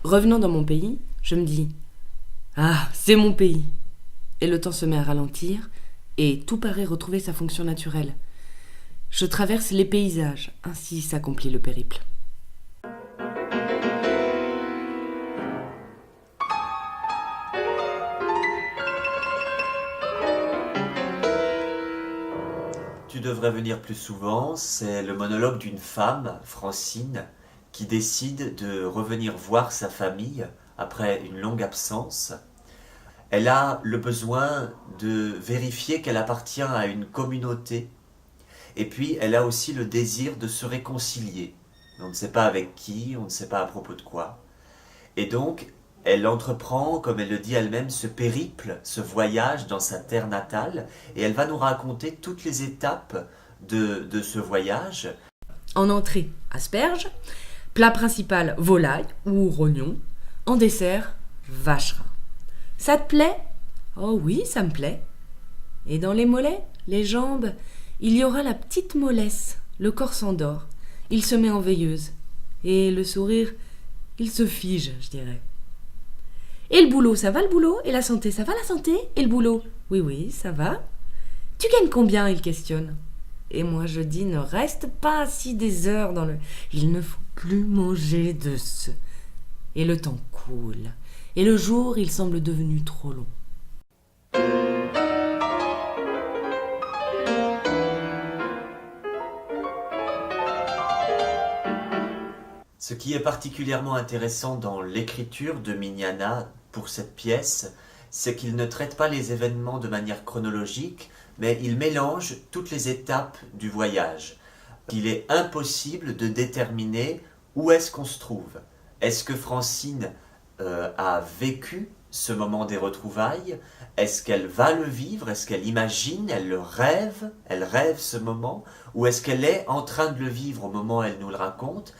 Revenant dans mon pays, je me dis « Ah, c'est mon pays !» Et le temps se met à ralentir et tout paraît retrouver sa fonction naturelle. Je traverse les paysages, ainsi s'accomplit le périple. Tu devrais venir plus souvent, c'est le monologue d'une femme, Francine, qui décide de revenir voir sa famille après une longue absence. Elle a le besoin de vérifier qu'elle appartient à une communauté et puis elle a aussi le désir de se réconcilier. On ne sait pas avec qui, on ne sait pas à propos de quoi. Et donc, elle entreprend, comme elle le dit elle-même, ce périple, ce voyage dans sa terre natale, et elle va nous raconter toutes les étapes de ce voyage. En entrée, asperges. Plat principal, volaille ou rognon. En dessert, vacherin. Ça te plaît ? Oh oui, ça me plaît. Et dans les mollets, les jambes, il y aura la petite mollesse. Le corps s'endort. Il se met en veilleuse. Et le sourire, il se fige, je dirais. Et le boulot, ça va le boulot ? Et la santé, ça va la santé ? Et le boulot ? Oui, oui, ça va. Tu gagnes combien ? Il questionne. Et moi je dis, ne reste pas assis des heures dans le... Il ne faut plus manger de ce... Et le temps coule. Et le jour, il semble devenu trop long. Ce qui est particulièrement intéressant dans l'écriture de Mignana pour cette pièce, c'est qu'il ne traite pas les événements de manière chronologique, mais il mélange toutes les étapes du voyage. Il est impossible de déterminer où est-ce qu'on se trouve. Est-ce que Francine a vécu ce moment des retrouvailles ? Est-ce qu'elle va le vivre ? Est-ce qu'elle imagine ? Elle le rêve ? Elle rêve ce moment ? Ou est-ce qu'elle est en train de le vivre au moment où elle nous le raconte ?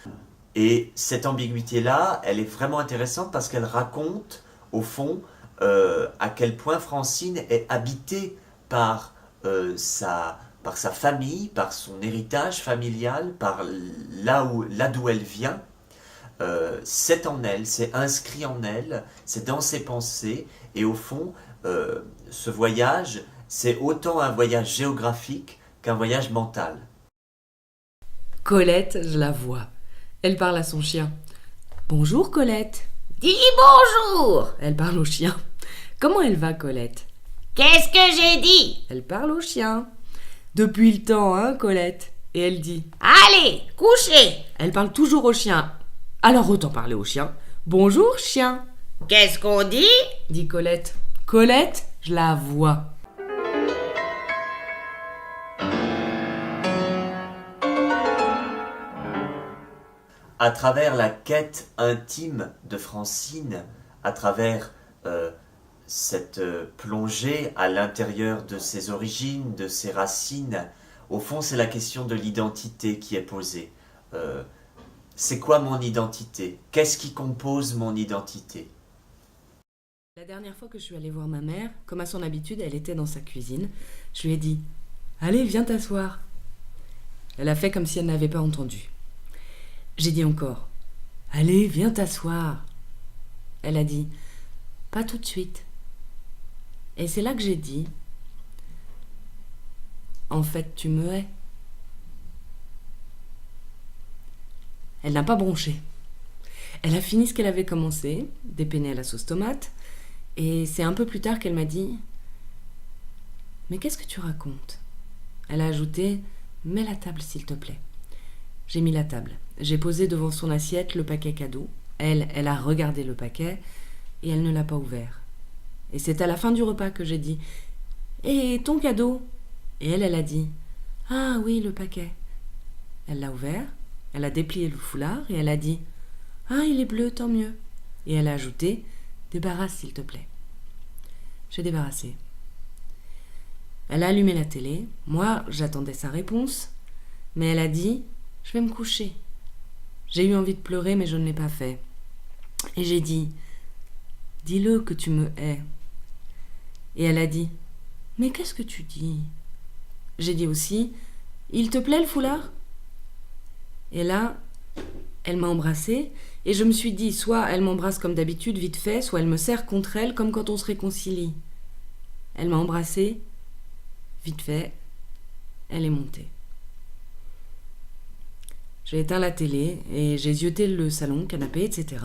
Et cette ambiguïté-là, elle est vraiment intéressante parce qu'elle raconte, au fond, à quel point Francine est habitée par sa famille, par son héritage familial, par là d'où elle vient. C'est en elle, c'est inscrit en elle, c'est dans ses pensées. Et au fond, ce voyage, c'est autant un voyage géographique qu'un voyage mental. Colette, je la vois. Elle parle à son chien. Bonjour Colette. Dis bonjour. Elle parle au chien. Comment elle va Colette ? Qu'est-ce que j'ai dit ? Elle parle au chien. Depuis le temps, hein Colette ? Et elle dit. Allez, couchez. Elle parle toujours au chien. Alors autant parler au chien. Bonjour chien. Qu'est-ce qu'on dit ? Dit Colette. Colette, je la vois. À travers la quête intime de Francine, à travers cette plongée à l'intérieur de ses origines, de ses racines, au fond c'est la question de l'identité qui est posée. C'est quoi mon identité ? Qu'est-ce qui compose mon identité ? La dernière fois que je suis allée voir ma mère, comme à son habitude, elle était dans sa cuisine. Je lui ai dit « Allez, viens t'asseoir ». Elle a fait comme si elle n'avait pas entendu. J'ai dit encore « Allez, viens t'asseoir ». Elle a dit « Pas tout de suite ». Et c'est là que j'ai dit « En fait, tu me hais ». Elle n'a pas bronché. Elle a fini ce qu'elle avait commencé, des penne à la sauce tomate, et c'est un peu plus tard qu'elle m'a dit « Mais qu'est-ce que tu racontes ?» Elle a ajouté « Mets la table s'il te plaît ». J'ai mis la table. J'ai posé devant son assiette le paquet cadeau. Elle a regardé le paquet et elle ne l'a pas ouvert. Et c'est à la fin du repas que j'ai dit « Et ton cadeau ?» Et elle a dit « Ah oui, le paquet. » Elle l'a ouvert, elle a déplié le foulard et elle a dit « Ah, il est bleu, tant mieux. » Et elle a ajouté « Débarrasse s'il te plaît. » J'ai débarrassé. Elle a allumé la télé. Moi, j'attendais sa réponse. Mais elle a dit « Je vais me coucher. » J'ai eu envie de pleurer, mais je ne l'ai pas fait. Et j'ai dit « Dis-le que tu me hais. » Et elle a dit « Mais qu'est-ce que tu dis ?» J'ai dit aussi « Il te plaît le foulard ?» Et là, Elle m'a embrassée et je me suis dit, soit elle m'embrasse comme d'habitude, vite fait, soit elle me serre contre elle comme quand on se réconcilie. Elle m'a embrassée, vite fait, elle est montée. J'ai éteint la télé et j'ai zioté le salon, canapé, etc.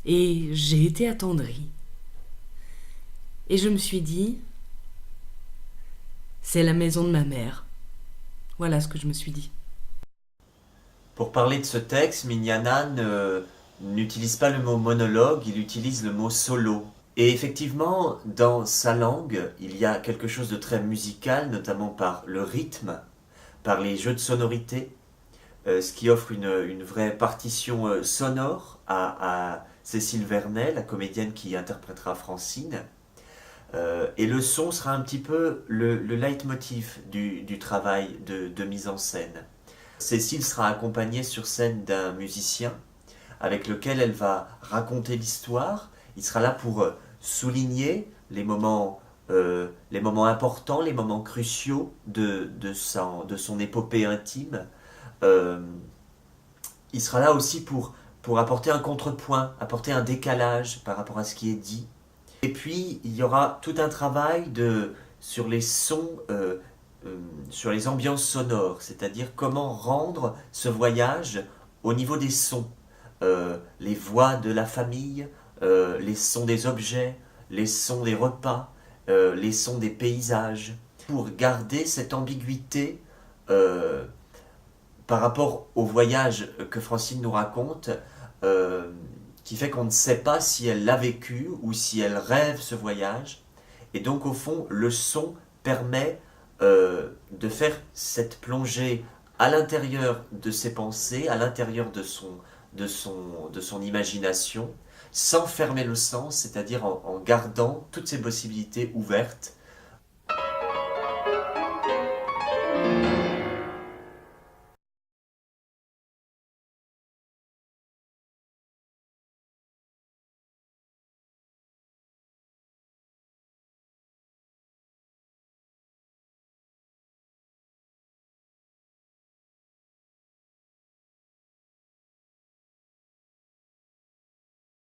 Et j'ai été attendrie. Et je me suis dit, c'est la maison de ma mère. Voilà ce que je me suis dit. Pour parler de ce texte, Mignana n'utilise pas le mot monologue, il utilise le mot solo. Et effectivement, dans sa langue, il y a quelque chose de très musical, notamment par le rythme, par les jeux de sonorité, ce qui offre une vraie partition sonore à Cécile Vernet, la comédienne qui interprétera Francine. Et le son sera un petit peu le leitmotiv du travail de mise en scène. Cécile sera accompagnée sur scène d'un musicien avec lequel elle va raconter l'histoire. Il sera là pour souligner les moments importants, les moments cruciaux de son épopée intime. Il sera là aussi pour apporter un contrepoint, apporter un décalage par rapport à ce qui est dit. Et puis, il y aura tout un travail sur les sons, sur les ambiances sonores, c'est-à-dire comment rendre ce voyage au niveau des sons. Les voix de la famille, les sons des objets, les sons des repas, les sons des paysages, pour garder cette ambiguïté par rapport au voyage que Francine nous raconte, qui fait qu'on ne sait pas si elle l'a vécu ou si elle rêve ce voyage. Et donc au fond, le son permet de faire cette plongée à l'intérieur de ses pensées, à l'intérieur de son imagination, sans fermer le sens, c'est-à-dire en gardant toutes ces possibilités ouvertes